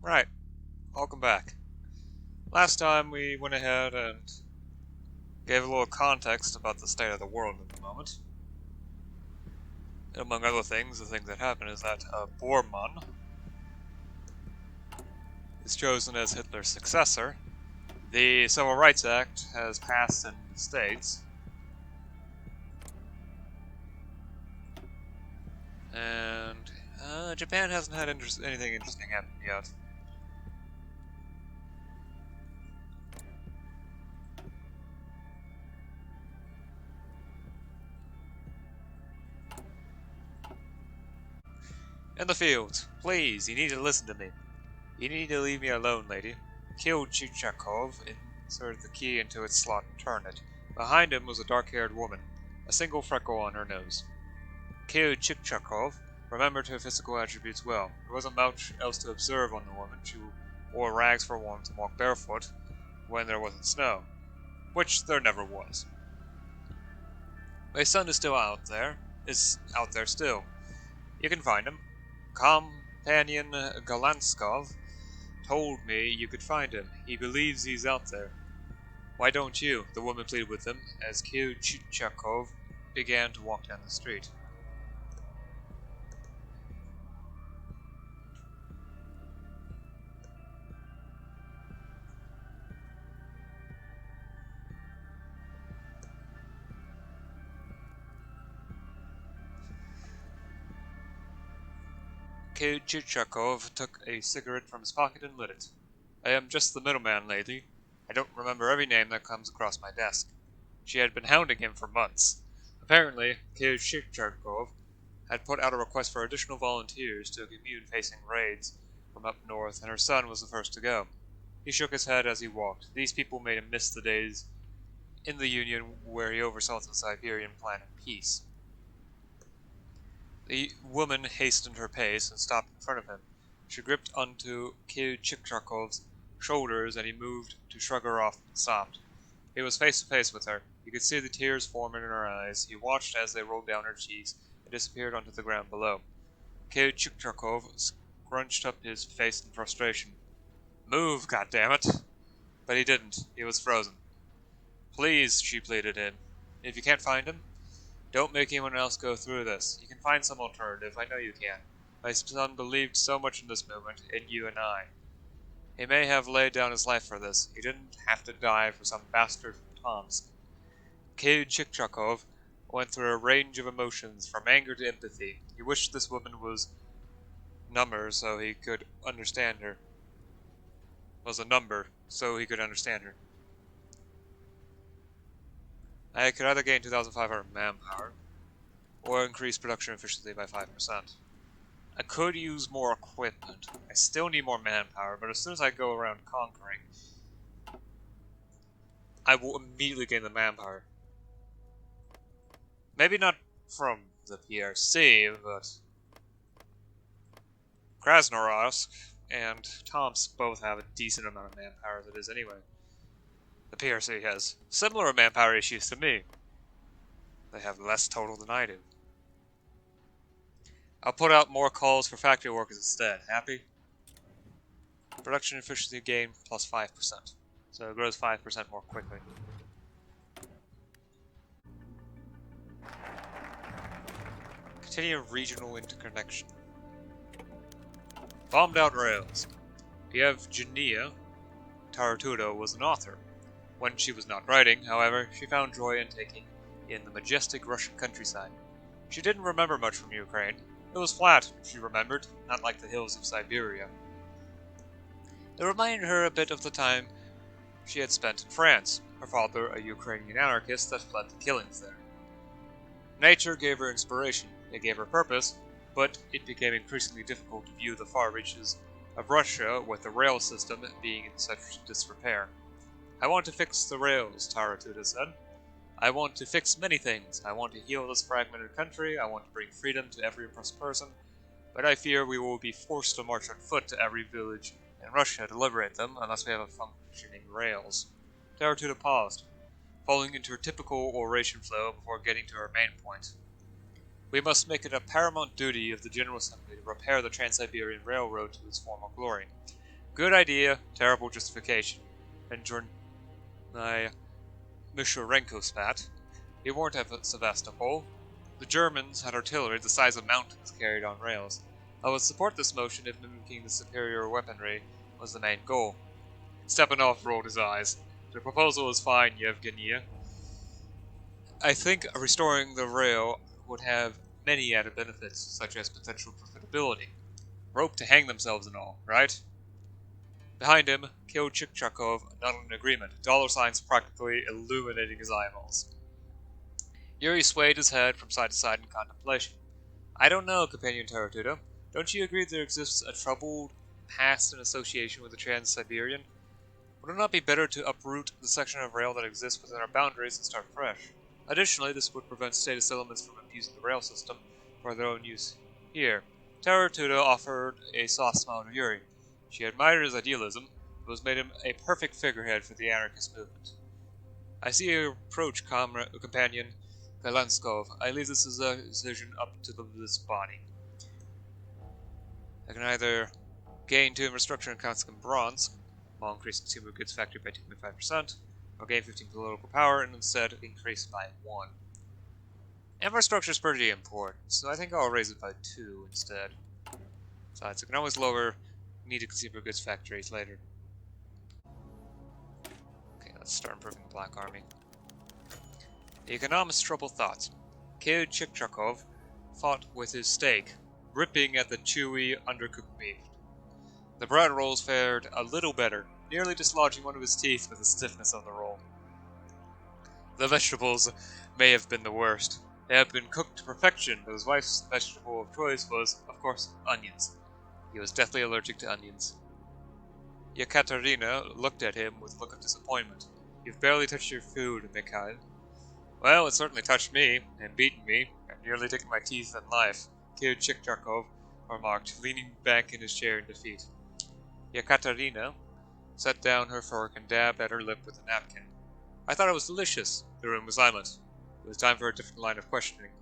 Right, welcome back. Last time we went ahead and gave a little context about the state of the world at the moment. And among other things, the thing that happened is that Bormann is chosen as Hitler's successor. The Civil Rights Act has passed in the States. And Japan hasn't had anything interesting happen yet. In the field, please, you need to listen to me. You need to leave me alone, lady. Killed Chichakov, inserted the key into its slot and turned it. Behind him was a dark-haired woman, a single freckle on her nose. Killed Chichakov remembered her physical attributes well. There wasn't much else to observe on the woman. She wore rags for warmth and walked barefoot when there wasn't snow, which there never was. My son is out there still. You can find him. Companion Galanskov told me you could find him. He believes he's out there. Why don't you? The woman pleaded with him as Chichakov began to walk down the street. Chichakov took a cigarette from his pocket and lit it. I am just the middleman, lady. I don't remember every name that comes across my desk. She had been hounding him for months. Apparently, Chichakov had put out a request for additional volunteers to a commune facing raids from up north, and her son was the first to go. He shook his head as he walked. These people made him miss the days in the Union where he oversaw the Siberian Plan of Peace. The woman hastened her pace and stopped in front of him. She gripped onto Chichakov's shoulders, and he moved to shrug her off and stopped. He was face to face with her. He could see the tears forming in her eyes. He watched as they rolled down her cheeks and disappeared onto the ground below. Chichakov scrunched up his face in frustration. Move, goddammit! But he didn't. He was frozen. Please, she pleaded in. If you can't find him, don't make anyone else go through this. You can find some alternative. I know you can. My son believed so much in this movement, in you and I. He may have laid down his life for this. He didn't have to die for some bastard from Tomsk. Chichakov went through a range of emotions, from anger to empathy. He wished this woman was number so he could understand her. Was a number so he could understand her. I could either gain 2,500 manpower, or increase production efficiency by 5%. I could use more equipment. I still need more manpower, but as soon as I go around conquering, I will immediately gain the manpower. Maybe not from the PRC, but Krasnoyarsk and Tomsk both have a decent amount of manpower as it is anyway. The PRC has similar manpower issues to me. They have less total than I do. I'll put out more calls for factory workers instead. Happy? Production efficiency gain plus 5%. So it grows 5% more quickly. Continue regional interconnection. Bombed out rails. Yevgenia Taratudo was an author. When she was not writing, however, she found joy in taking in the majestic Russian countryside. She didn't remember much from Ukraine. It was flat, she remembered, not like the hills of Siberia. It reminded her a bit of the time she had spent in France, her father a Ukrainian anarchist that fled the killings there. Nature gave her inspiration, it gave her purpose, but it became increasingly difficult to view the far reaches of Russia with the rail system being in such disrepair. I want to fix the rails, Taratuda said. I want to fix many things. I want to heal this fragmented country. I want to bring freedom to every oppressed person. But I fear we will be forced to march on foot to every village in Russia to liberate them unless we have a functioning rails. Taratuda paused, falling into her typical oration flow before getting to her main point. We must make it a paramount duty of the General Assembly to repair the Trans-Siberian Railroad to its former glory. Good idea, terrible justification. And Mishurenko spat. He weren't at Sevastopol. The Germans had artillery the size of mountains carried on rails. I would support this motion if mimicking the superior weaponry was the main goal. Stepanov rolled his eyes. The proposal is fine, Yevgenia. I think restoring the rail would have many added benefits, such as potential profitability. Rope to hang themselves and all, right? Behind him, killed Chichakov nodded in agreement, dollar signs practically illuminating his eyeballs. Yuri swayed his head from side to side in contemplation. I don't know, Companion Taratuda. Don't you agree there exists a troubled past in association with the Trans Siberian? Would it not be better to uproot the section of rail that exists within our boundaries and start fresh? Additionally, this would prevent statist elements from abusing the rail system for their own use here. Taratuda offered a soft smile to Yuri. She admired his idealism, but was made him a perfect figurehead for the anarchist movement. I see you approach, companion Galanskov. I leave this decision up to this body. I can either gain 2 infrastructure and consequent bronze, while increasing consumer goods factory by 2.5%, or gain 15 political power and instead increase by 1. Infrastructure is pretty important, so I think I'll raise it by 2 instead. Besides, I can always lower needed consumer goods factories later. Okay, let's start improving the Black Army. The economist's troubled thoughts. Kid Chichakov fought with his steak, ripping at the chewy, undercooked meat. The bread rolls fared a little better, nearly dislodging one of his teeth with the stiffness of the roll. The vegetables may have been the worst. They had been cooked to perfection, but his wife's vegetable of choice was, of course, onions. He was deathly allergic to onions. Yekaterina looked at him with a look of disappointment. You've barely touched your food, Mikhail. Well, it certainly touched me, and beaten me, and nearly taken my teeth and life, Kid Chichakov remarked, leaning back in his chair in defeat. Yekaterina set down her fork and dabbed at her lip with a napkin. I thought it was delicious. The room was silent. It was time for a different line of questioning.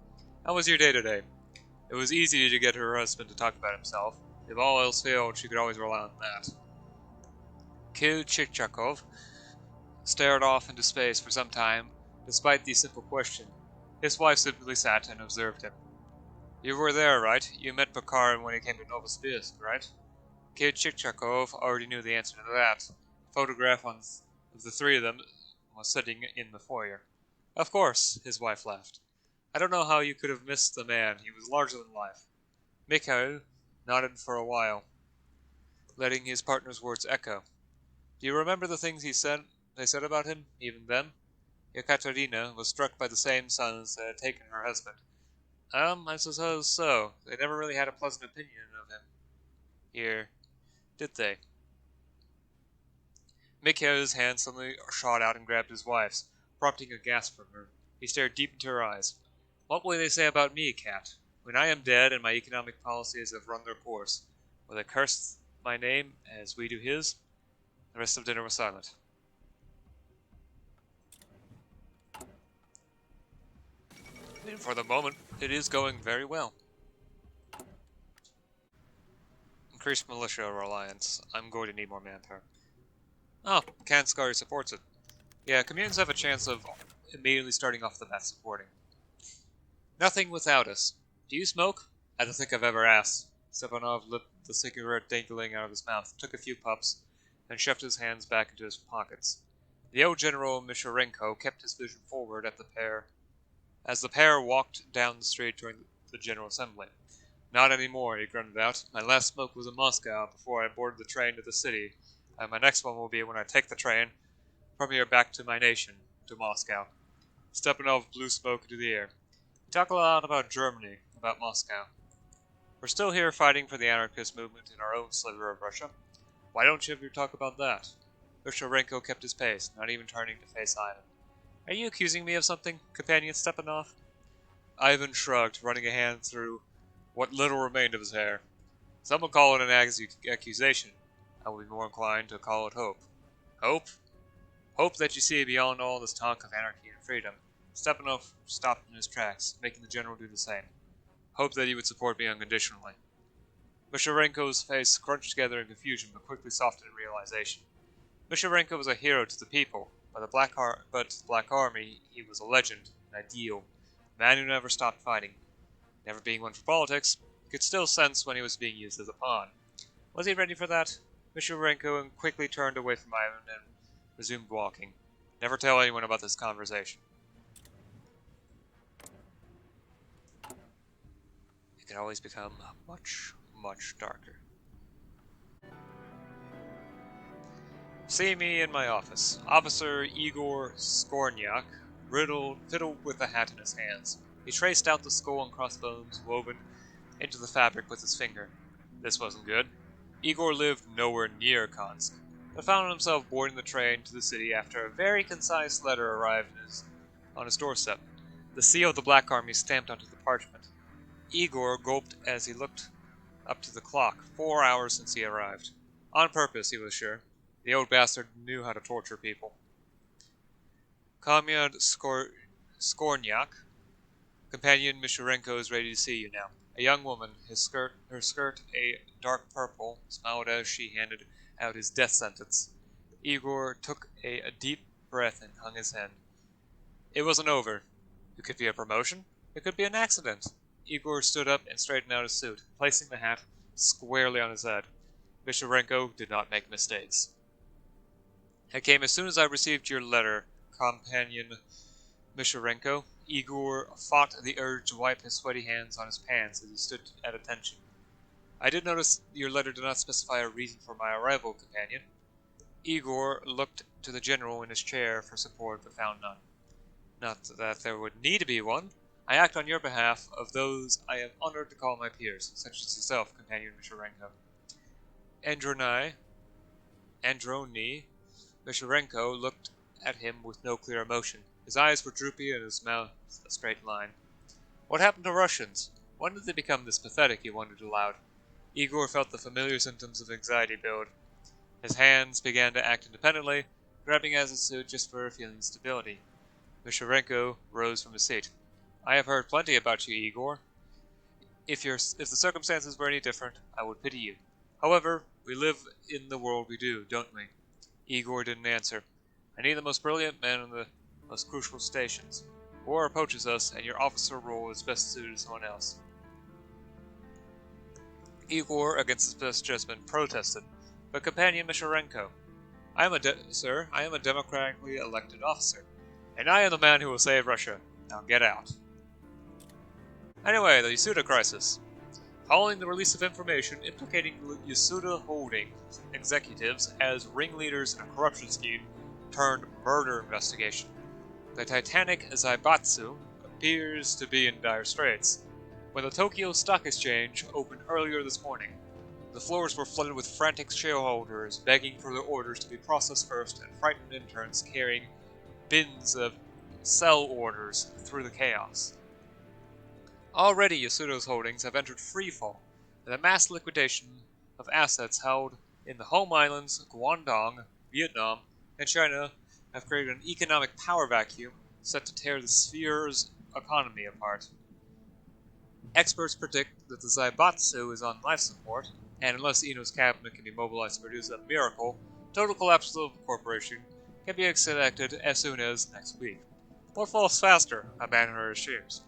How was your day today? It was easy to get her husband to talk about himself. If all else failed, she could always rely on that. Kid Chichakov stared off into space for some time, despite the simple question. His wife simply sat and observed him. You were there, right? You met Bakarin when he came to Novosibirsk, right? Kid Chichakov already knew the answer to that. A photograph of the 3 of them was sitting in the foyer. Of course, his wife laughed. I don't know how you could have missed the man. He was larger than life. Mikhail nodded for a while, letting his partner's words echo. Do you remember the things they said about him, even then? Yekaterina was struck by the same sons that had taken her husband. I suppose so. They never really had a pleasant opinion of him. Here, did they? Mikhail's hand suddenly shot out and grabbed his wife's, prompting a gasp from her. He stared deep into her eyes. What will they say about me, Cat? When I am dead and my economic policies have run their course, will they curse my name as we do his? The rest of dinner was silent. And for the moment, it is going very well. Increased militia reliance. I'm going to need more manpower. Oh, Kanskari supports it. Yeah, communities have a chance of immediately starting off the bat supporting. Nothing without us. Do you smoke? I don't think I've ever asked. Stepanov lit the cigarette dangling out of his mouth, took a few puffs, and shoved his hands back into his pockets. The old General Mishurenko kept his vision forward at the pair as the pair walked down the street during the General Assembly. Not anymore, he grunted out. My last smoke was in Moscow before I boarded the train to the city, and my next one will be when I take the train from here back to my nation, to Moscow. Stepanov blew smoke into the air. We talk a lot about Germany, about Moscow. We're still here fighting for the anarchist movement in our own sliver of Russia. Why don't you ever talk about that? Mishurenko kept his pace, not even turning to face Ivan. Are you accusing me of something, Companion Stepanov? Ivan shrugged, running a hand through what little remained of his hair. Some will call it an accusation. I will be more inclined to call it hope. Hope? Hope that you see beyond all this talk of anarchy and freedom. Stepanov stopped in his tracks, making the general do the same. Hope that he would support me unconditionally. Misharenko's face crunched together in confusion, but quickly softened in realization. Misharenko was a hero to the people, but to the Black Army, he was a legend, an ideal, a man who never stopped fighting. Never being one for politics, he could still sense when he was being used as a pawn. Was he ready for that? Misharenko quickly turned away from Ivan and resumed walking. Never tell anyone about this conversation. It could always become much, much darker. See me in my office. Officer Igor Skornyak fiddled with a hat in his hands. He traced out the skull and crossbones woven into the fabric with his finger. This wasn't good. Igor lived nowhere near Kansk, but found himself boarding the train to the city after a very concise letter arrived on his doorstep. The seal of the Black Army stamped onto the parchment. Igor gulped as he looked up to the clock. 4 hours since he arrived. On purpose, he was sure. The old bastard knew how to torture people. Comrade Skornyak, companion Misharenko is ready to see you now. A young woman, her skirt a dark purple, smiled as she handed out his death sentence. Igor took a deep breath and hung his head. It wasn't over. It could be a promotion. It could be an accident. Igor stood up and straightened out his suit, placing the hat squarely on his head. Misharenko did not make mistakes. It came as soon as I received your letter, companion Misharenko. Igor fought the urge to wipe his sweaty hands on his pants as he stood at attention. I did notice your letter did not specify a reason for my arrival, companion. Igor looked to the general in his chair for support, but found none. Not that there would need to be one. I act on your behalf of those I am honored to call my peers, such as yourself, companion Misharenko. Androni Misharenko looked at him with no clear emotion. His eyes were droopy and his mouth a straight line. What happened to Russians? When did they become this pathetic, he wondered aloud. Igor felt the familiar symptoms of anxiety build. His hands began to act independently, grabbing at his suit just for feeling stability. Misharenko rose from his seat. I have heard plenty about you, Igor. If the circumstances were any different, I would pity you. However, we live in the world we do, don't we? Igor didn't answer. I need the most brilliant men in the most crucial stations. War approaches us, and your officer role is best suited to someone else. Igor, against his best judgment, protested. But companion Misharenko, Sir, I am a democratically elected officer, and I am the man who will save Russia. Now get out. Anyway, the Yasuda crisis. Following the release of information implicating Yasuda Holding executives as ringleaders in a corruption scheme turned murder investigation, the Titanic Zaibatsu appears to be in dire straits. When the Tokyo Stock Exchange opened earlier this morning, the floors were flooded with frantic shareholders begging for their orders to be processed first and frightened interns carrying bins of sell orders through the chaos. Already Yasuda's holdings have entered freefall, and the mass liquidation of assets held in the home islands, Guangdong, Vietnam, and China have created an economic power vacuum set to tear the sphere's economy apart. Experts predict that the Zaibatsu is on life support, and unless Ino's cabinet can be mobilized to produce a miracle, total collapse of the corporation can be expected as soon as next week. What falls faster, abandon her shares?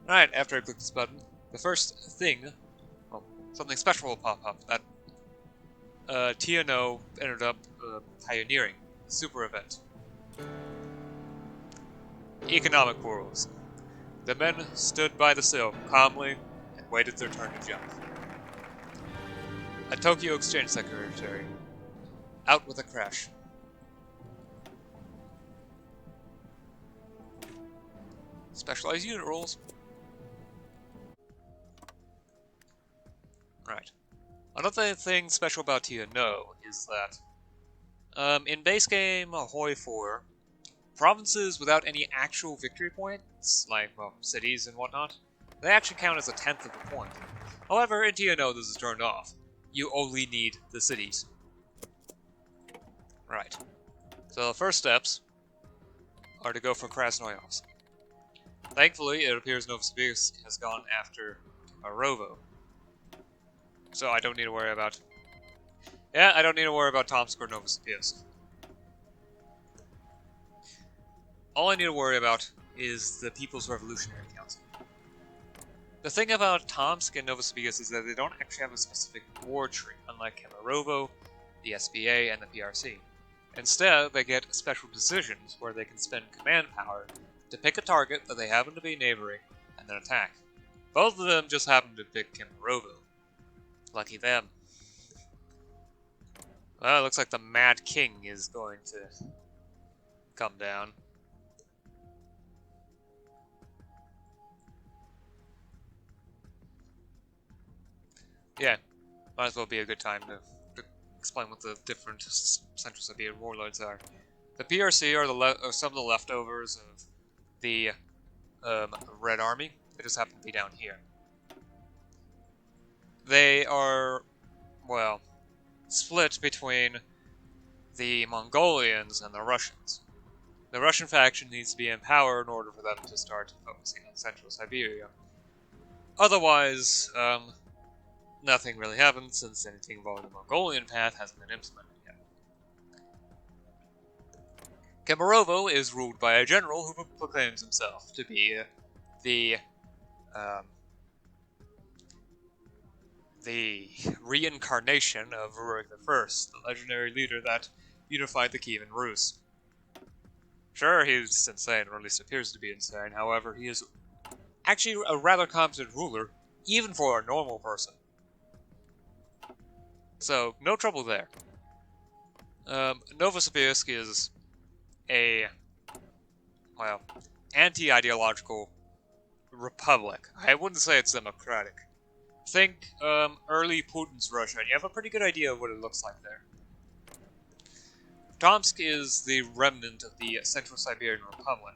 Alright, after I click this button, the first thing, something special will pop up. That TNO ended up pioneering. Super event. Economic rules. The men stood by the sill, calmly, and waited their turn to jump. A Tokyo Exchange Secretary. Out with a crash. Specialized unit rules. Right. Another thing special about TNO is that in base game Ahoy 4, provinces without any actual victory points, like, well, cities and whatnot, they actually count as a tenth of a point. However, in TNO this is turned off. You only need the cities. Right. So the first steps are to go for Krasnoyarsk. Thankfully, it appears Novosibirsk has gone after Rovo. So I don't need to worry about... Yeah, I don't need to worry about Tomsk or Novosibirsk. All I need to worry about is the People's Revolutionary Council. The thing about Tomsk and Novosibirsk is that they don't actually have a specific war tree, unlike Kemerovo, the SBA, and the PRC. Instead, they get special decisions where they can spend command power to pick a target that they happen to be neighboring and then attack. Both of them just happen to pick Kemerovo. Lucky them. Well, it looks like the Mad King is going to come down. Yeah, might as well be a good time to explain what the different Central Siberian warlords are. The PRC are some of the leftovers of the Red Army. They just happen to be down here. They are, well, split between the Mongolians and the Russians. The Russian faction needs to be in power in order for them to start focusing on Central Siberia. Otherwise, nothing really happens since anything involving the Mongolian path hasn't been implemented yet. Kemerovo is ruled by a general who proclaims himself to be the reincarnation of Rurik I, the legendary leader that unified the Kievan Rus. Sure, he's insane, or at least appears to be insane. However, he is actually a rather competent ruler, even for a normal person. So, no trouble there. Novosibirsk is a, well, anti-ideological republic. I wouldn't say it's democratic. Think early Putin's Russia, and you have a pretty good idea of what it looks like there. Tomsk is the remnant of the Central Siberian Republic.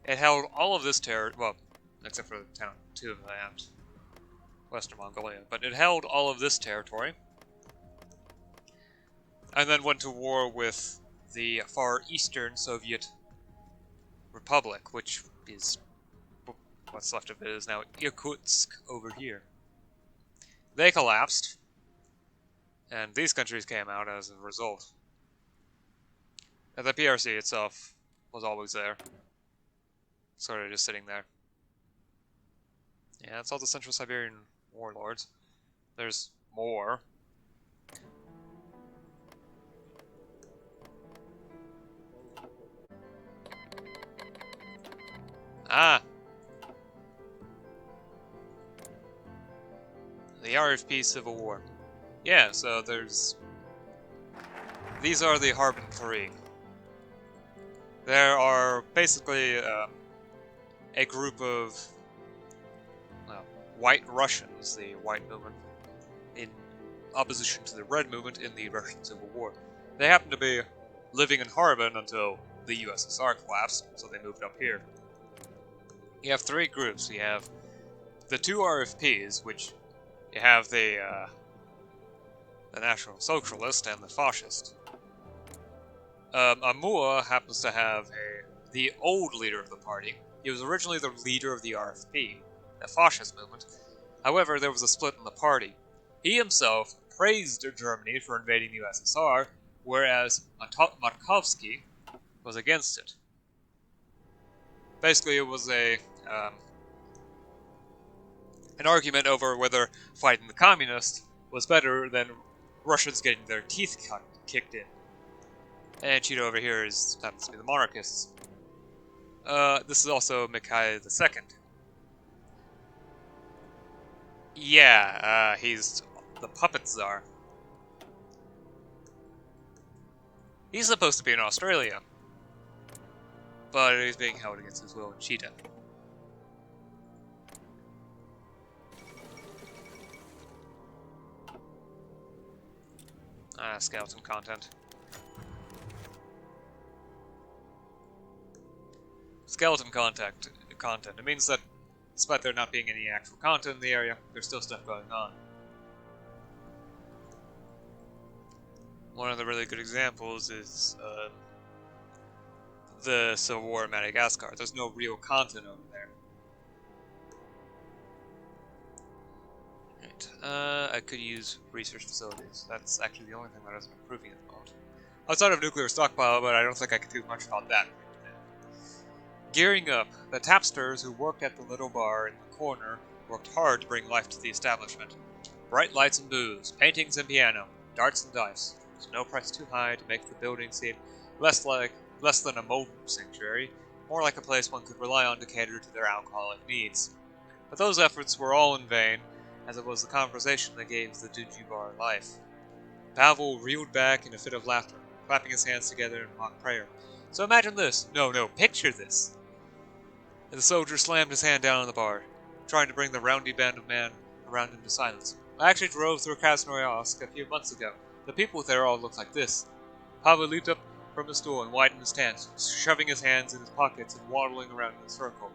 It held all of this territory, well, except for the town 2 of that, Western Mongolia, but it held all of this territory, and then went to war with the far eastern Soviet Republic, which is, what's left of it is now Irkutsk over here. They collapsed, and these countries came out as a result. And the PRC itself was always there. Sort of just sitting there. Yeah, that's all the Central Siberian warlords. There's more. Ah! The RFP Civil War. Yeah, so there's... These are the Harbin 3. There are basically a group of white Russians, the white movement, in opposition to the red movement in the Russian Civil War. They happen to be living in Harbin until the USSR collapsed, so they moved up here. You have 3 groups. You have the 2 RFPs, which you have the National Socialist and the Fascist. Amua happens to have the old leader of the party. He was originally the leader of the RFP, the fascist movement. However, there was a split in the party. He himself praised Germany for invading the USSR, whereas Markovsky was against it. Basically, it was an argument over whether fighting the communists was better than Russians getting their teeth kicked in. And Cheeto over here happens to be the monarchists. This is also Mikhail II. Yeah, he's the puppet czar. He's supposed to be in Australia, but he's being held against his will in Cheetah. Skeleton content. Skeleton content. It means that, despite there not being any actual content in the area, there's still stuff going on. One of the really good examples is the Civil War in Madagascar. There's no real content over there. Alright, I could use research facilities. That's actually the only thing that isn't improving at the moment. Outside of nuclear stockpile, but I don't think I could do much about that. Gearing up, the tapsters who worked at the little bar in the corner worked hard to bring life to the establishment. Bright lights and booze, paintings and piano, darts and dice. There's no price too high to make the building seem less than a modern sanctuary, more like a place one could rely on to cater to their alcoholic needs. But those efforts were all in vain, as it was the conversation that gave the dingy bar life. Pavel reeled back in a fit of laughter, clapping his hands together in mock prayer. So imagine this. No, picture this. And the soldier slammed his hand down on the bar, trying to bring the roundy band of men around him to silence. I actually drove through Krasnoyarsk a few months ago. The people there all look like this. Pavel leaped up from his stool and widened his stance, shoving his hands in his pockets and waddling around in a circle.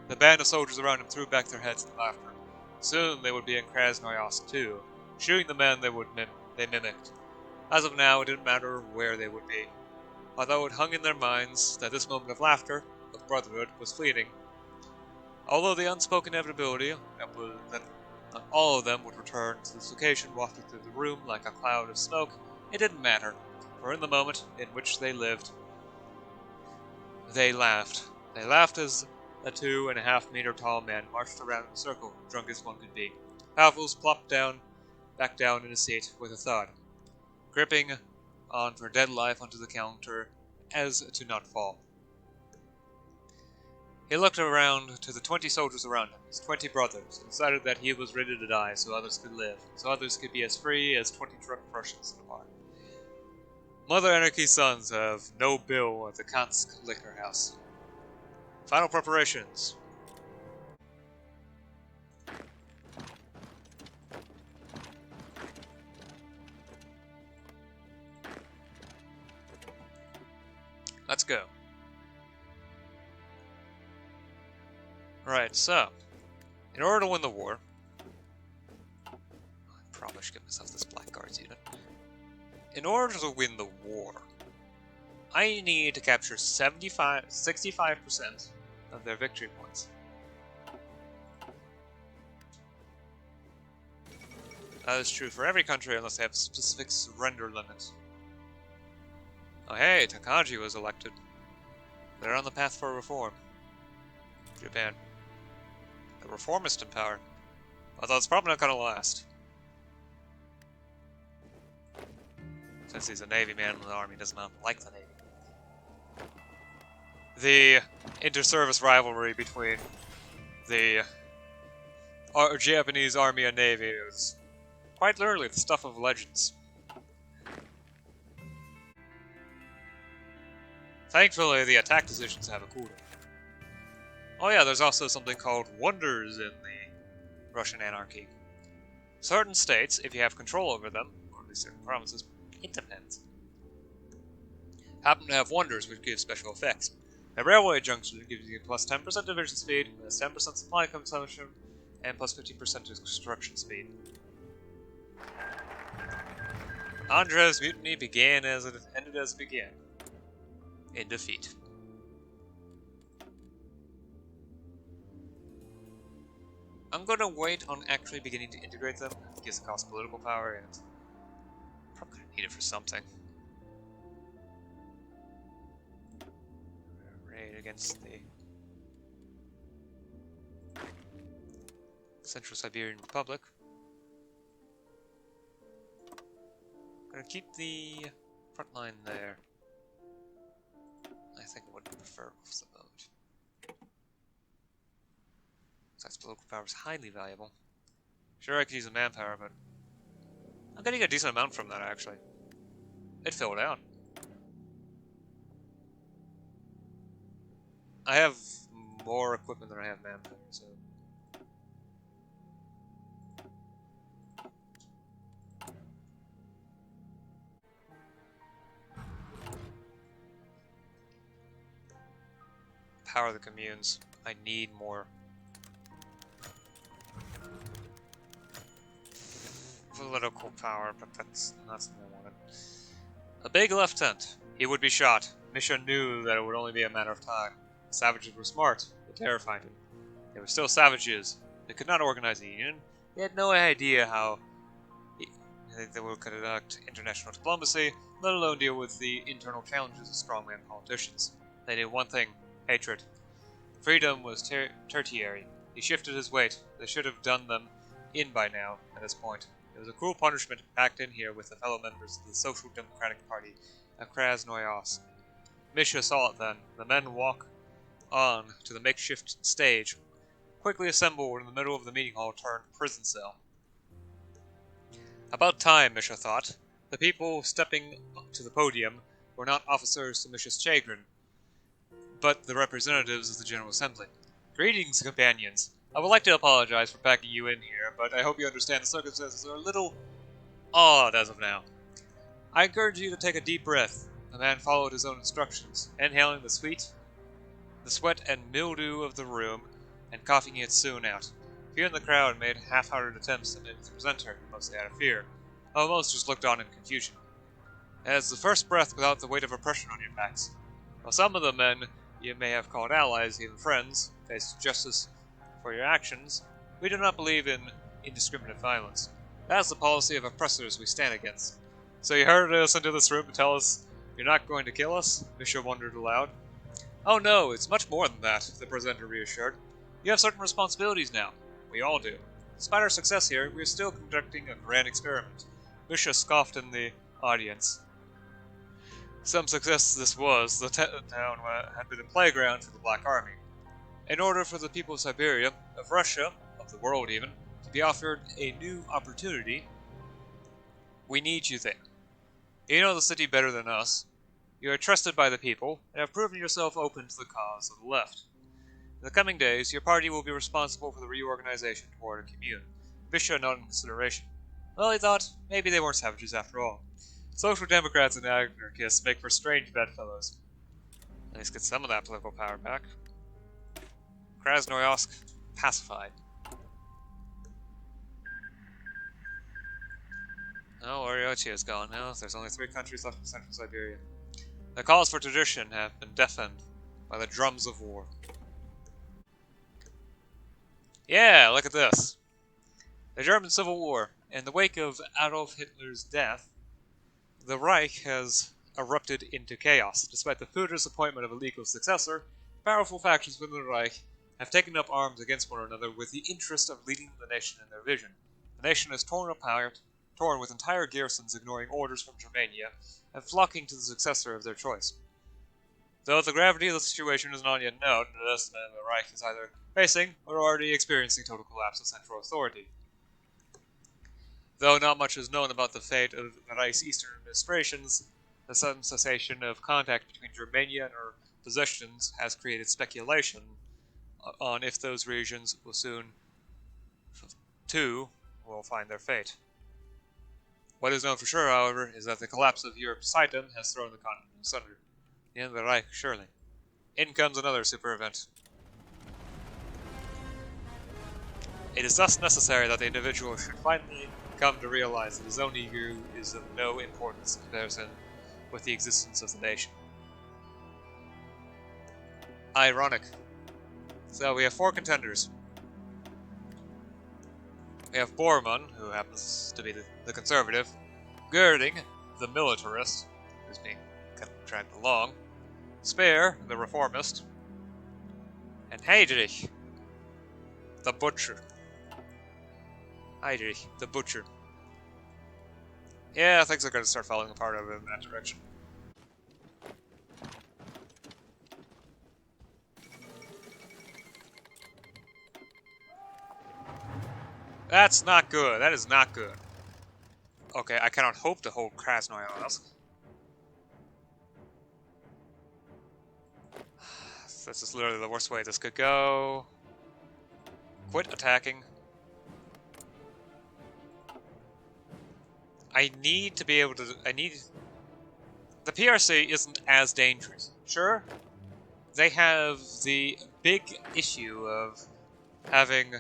The band of soldiers around him threw back their heads in laughter. Soon they would be in Krasnoyarsk too, shooting the men they mimicked. As of now, it didn't matter where they would be. Although it hung in their minds that this moment of laughter, of brotherhood, was fleeting. Although the unspoken inevitability that not all of them would return to this location wafted through the room like a cloud of smoke, it didn't matter, for in the moment in which they lived, they laughed. They laughed as a 2.5-meter tall man marched around in a circle, drunk as one could be. Pavel's plopped back down in his seat with a thud, gripping on for dead life onto the counter as to not fall. He looked around to the 20 soldiers around him, his 20 brothers, and decided that he was ready to die so others could live, so others could be as free as 20 drunk Russians in a bar. Mother Anarchy's sons have no bill at the Kansk liquor house. Final preparations. Let's go. Right, so, in order to win the war, I probably should give myself this Black Guards unit. In order to win the war, I need to capture 65% of their victory points. That is true for every country unless they have a specific surrender limit. Oh hey, Takagi was elected. They're on the path for reform. Japan. The reformist in power. Although it's probably not going to last. Since he's a Navy man in the Army, does not like the Navy. The inter-service rivalry between the Japanese Army and Navy is quite literally the stuff of legends. Thankfully, the attack decisions have a cooldown. Oh yeah, there's also something called wonders in the Russian anarchy. Certain states, if you have control over them, or at least certain provinces, it depends, happen to have wonders which give special effects. A railway junction gives you plus 10% division speed, plus 10% supply consumption, and plus 15% construction speed. Andre's mutiny began as it ended as it began. In defeat. I'm gonna wait on actually beginning to integrate them. It gives the cost political power and probably gonna need it for something. Raid against the Central Siberian Republic. Gonna keep the front line there. I think I would prefer for the moment. Besides, political power is highly valuable. Sure, I could use the manpower, but I'm getting a decent amount from that, actually. It filled out. I have more equipment than I have manpower, so... Power the communes. I need more political power, but that's not something I wanted. A big lieutenant. He would be shot. Misha knew that it would only be a matter of time. The savages were smart, but terrified him. They were still savages. They could not organize a union, He had no idea how they would conduct international diplomacy, let alone deal with the internal challenges of strongman politicians. They knew one thing: hatred. Freedom was tertiary. He shifted his weight. They should have done them in by now, at this point. It was a cruel punishment packed in here with the fellow members of the Social Democratic Party of Krasnoyarsk. Misha saw it then. The men walk on to the makeshift stage, quickly assembled in the middle of the meeting hall turned prison cell. About time, Misha thought. The people stepping to the podium were not officers to Misha's chagrin, but the representatives of the General Assembly. Greetings, companions. I would like to apologize for packing you in here, but I hope you understand the circumstances are a little odd as of now. I encourage you to take a deep breath. The man followed his own instructions, inhaling the sweat and mildew of the room, and coughing it soon out. Few in the crowd made half-hearted attempts to mimic the presenter, mostly out of fear, while most just looked on in confusion. As the first breath without the weight of oppression on your backs. While some of the men you may have called allies, even friends, face justice for your actions, we do not believe in indiscriminate violence. That is the policy of oppressors we stand against. So you herded us into this room to tell us you're not going to kill us? Misha wondered aloud. Oh no, it's much more than that, the presenter reassured. You have certain responsibilities now. We all do. Despite our success here, we are still conducting a grand experiment. Misha scoffed in the audience. Some success this was. The town had been a playground for the Black Army. In order for the people of Siberia, of Russia, of the world even, to be offered a new opportunity, we need you there. You know the city better than us. You are trusted by the people, and have proven yourself open to the cause of the left. In the coming days, your party will be responsible for the reorganization toward a commune. Misha not in consideration. Well, he thought, maybe they weren't savages after all. Social Democrats and anarchists make for strange bedfellows. At least get some of that political power back. Krasnoyarsk pacified. Oh, Oriochi is gone now. There's only 3 countries left in Central Siberia. The calls for tradition have been deafened by the drums of war. Yeah, look at this. The German Civil War. In the wake of Adolf Hitler's death, the Reich has erupted into chaos. Despite the bitter disappointment of a legal successor, powerful factions within the Reich have taken up arms against one another with the interest of leading the nation in their vision. The nation is torn apart, torn with entire garrisons ignoring orders from Germania and flocking to the successor of their choice. Though the gravity of the situation is not yet known, an estimate of the Reich is either facing or already experiencing total collapse of central authority. Though not much is known about the fate of the Reich's eastern administrations, the sudden cessation of contact between Germania and her possessions has created speculation on if those regions will soon, too, will find their fate. What is known for sure, however, is that the collapse of Europe's Titan has thrown the continent asunder. The end of the Reich, surely. In comes another super event. It is thus necessary that the individual should finally come to realize that his own ego is of no importance in comparison with the existence of the nation. Ironic. So we have 4 contenders. We have Bormann, who happens to be the conservative, Goerding, the militarist, who's being dragged along, Speer, the reformist, and Heydrich, the butcher. Heydrich, the butcher. Yeah, things are going to start falling apart over in that direction. That's not good. That is not good. Okay, I cannot hope to hold Krasnoyarsk. This is literally the worst way this could go. Quit attacking. I need to be able to... The PRC isn't as dangerous. Sure, they have the big issue of having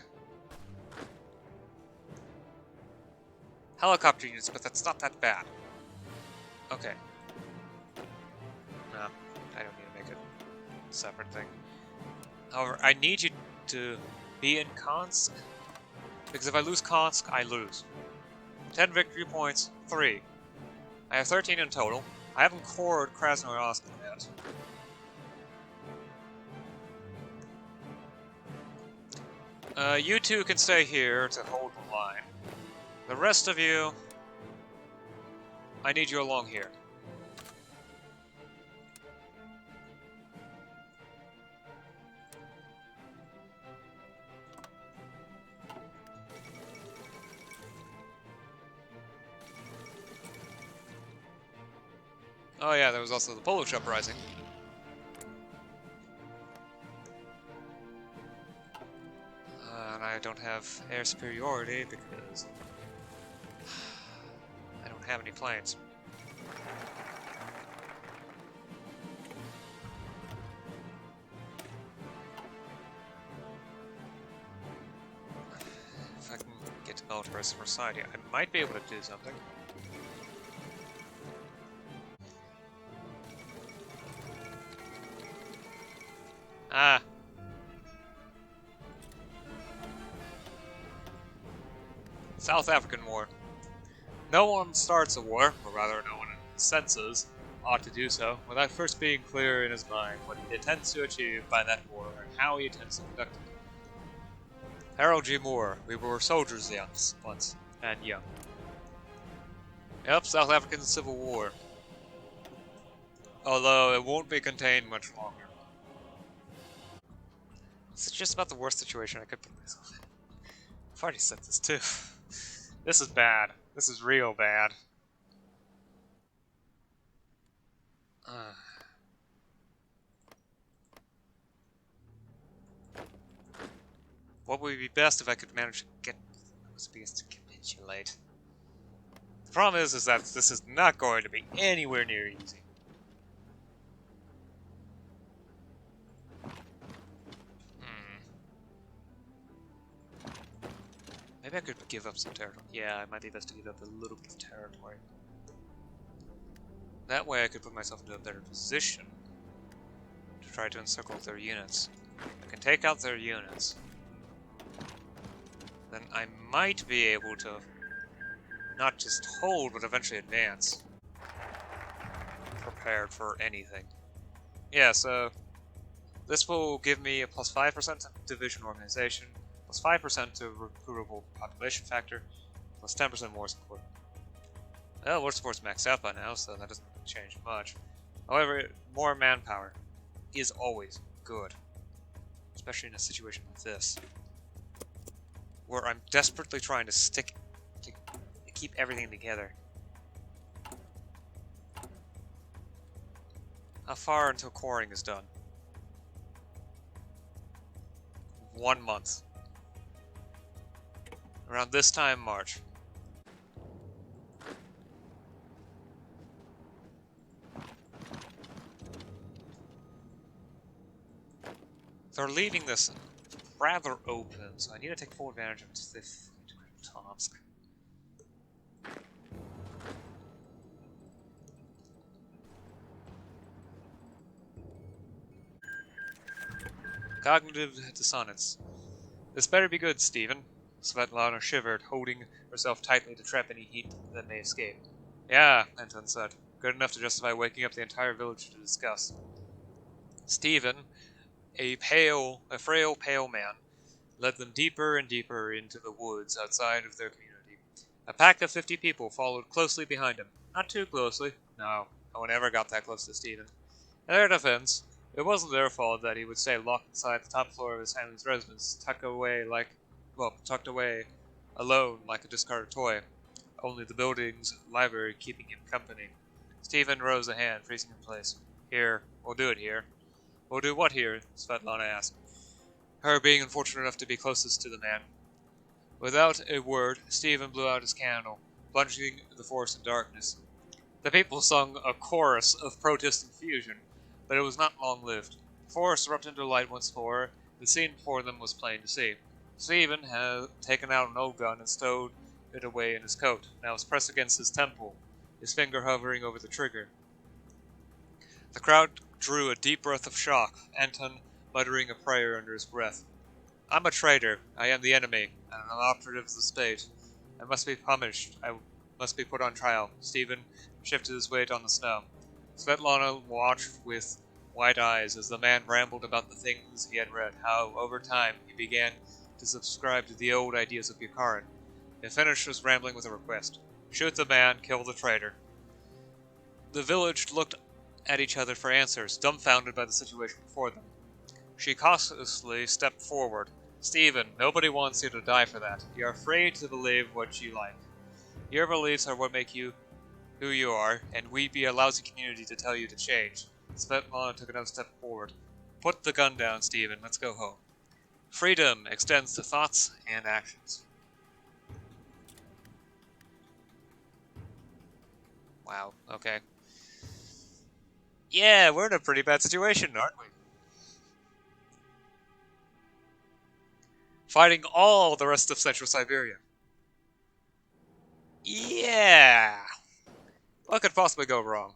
helicopter units, but that's not that bad. Okay. No, I don't need to make it a separate thing. However, I need you to be in Because if I lose Kansk, I lose. 10 victory points, 3. I have 13 in total. I haven't cored Krasnoyarsk yet. You two can stay here to hold the line. The rest of you, I need you along here. Oh yeah, there was also the Polish uprising. And I don't have air superiority because I don't have any planes. If I can get to military society, I might be able to do something. Ah. South African War. No one starts a war, or rather no one senses ought to do so, without first being clear in his mind what he intends to achieve by that war and how he intends to conduct it. Harold G. Moore, we were soldiers once, and young. Yep, South African Civil War. Although it won't be contained much longer. This is just about the worst situation I could put myself in. I've already said this too. This is bad. This is real bad. What would be best if I could manage to get SBA to capitulate? The problem is that this is not going to be anywhere near easy. Maybe I could give up some territory. Yeah, it might be best to give up a little bit of territory. That way I could put myself into a better position to try to encircle their units. I can take out their units. Then I might be able to not just hold, but eventually advance. Prepared for anything. Yeah, so this will give me a plus 5% to division organization, plus 5% to recruitable population factor, plus 10% more support. Well, war support's maxed out by now, so that doesn't change much. However, more manpower is always good, especially in a situation like this, where I'm desperately trying to keep everything together. How far until coring is done? 1 month. Around this time, March. They're leaving this rather open, so I need to take full advantage of this task. Cognitive dissonance. This better be good, Stephen. Svetlana shivered, holding herself tightly to trap any heat that may escape. Yeah, Anton said. Good enough to justify waking up the entire village to discuss. Stephen, a frail, pale man, led them deeper and deeper into the woods outside of their community. A pack of 50 people followed closely behind him. Not too closely. No one ever got that close to Stephen. In their defense, it wasn't their fault that he would stay locked inside the top floor of his family's residence, tucked away alone like a discarded toy. Only the building's library keeping him company. Stephen rose a hand, freezing in place. Here, we'll do it here. We'll do what here? Svetlana asked, her being unfortunate enough to be closest to the man. Without a word, Stephen blew out his candle, plunging the forest in darkness. The people sung a chorus of protest and fusion, but it was not long-lived. The forest erupted into light once more. The scene before them was plain to see. Stephen had taken out an old gun and stowed it away in his coat. Now it was pressed against his temple, his finger hovering over the trigger. The crowd drew a deep breath of shock, Anton muttering a prayer under his breath. I'm a traitor. I am the enemy, and an operative of the state. I must be punished. I must be put on trial. Stephen shifted his weight on the snow. Svetlana watched with wide eyes as the man rambled about the things he had read, how, over time, he began to subscribe to the old ideas of Bukharin. He finished his rambling with a request. Shoot the man, kill the traitor. The village looked at each other for answers, dumbfounded by the situation before them. She cautiously stepped forward. Stephen, nobody wants you to die for that. You're afraid to believe what you like. Your beliefs are what make you who you are, and we'd be a lousy community to tell you to change. Svetlana took another step forward. Put the gun down, Stephen. Let's go home. Freedom extends to thoughts and actions. Wow, okay. Yeah, we're in a pretty bad situation, aren't we? Fighting all the rest of Central Siberia. Yeah! What could possibly go wrong?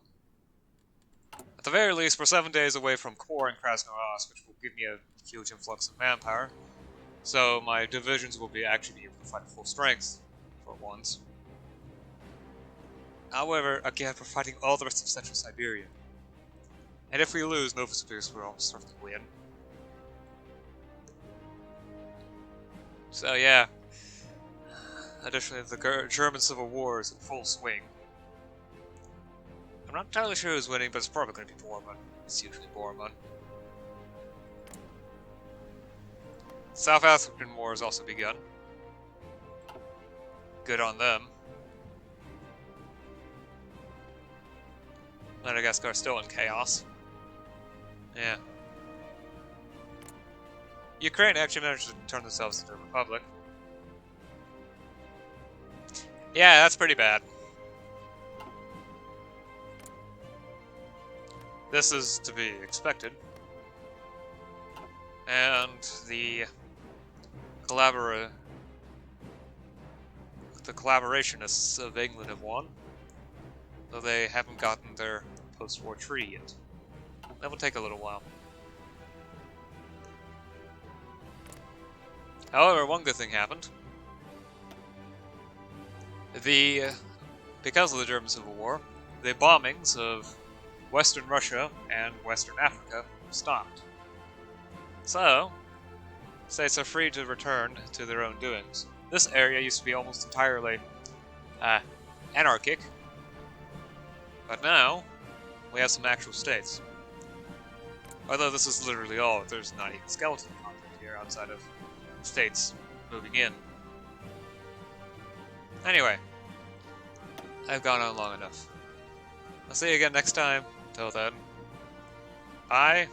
At the very least, we're 7 days away from Kor and Krasnoyarsk, which will give me a huge influx of manpower. So my divisions will actually be able to fight at full strength for once. However, again, we're fighting all the rest of Central Siberia. And if we lose, Novosibirsk will certainly win. So yeah. Additionally, the German Civil War is in full swing. I'm not entirely sure who's winning, but it's probably going to be Bormann. It's usually Bormann. South African War has also begun. Good on them. Madagascar's still in chaos. Yeah. Ukraine actually managed to turn themselves into a republic. Yeah, that's pretty bad. This is to be expected. And the collaborationists of England have won, though they haven't gotten their post-war treaty yet. That will take a little while. However, one good thing happened. Because of the German Civil War, the bombings of Western Russia and Western Africa stopped. So, states are free to return to their own doings. This area used to be almost entirely anarchic, but now we have some actual states. Although this is literally all, there's not even skeleton content here outside of states moving in. Anyway, I've gone on long enough. I'll see you again next time. Till then, bye.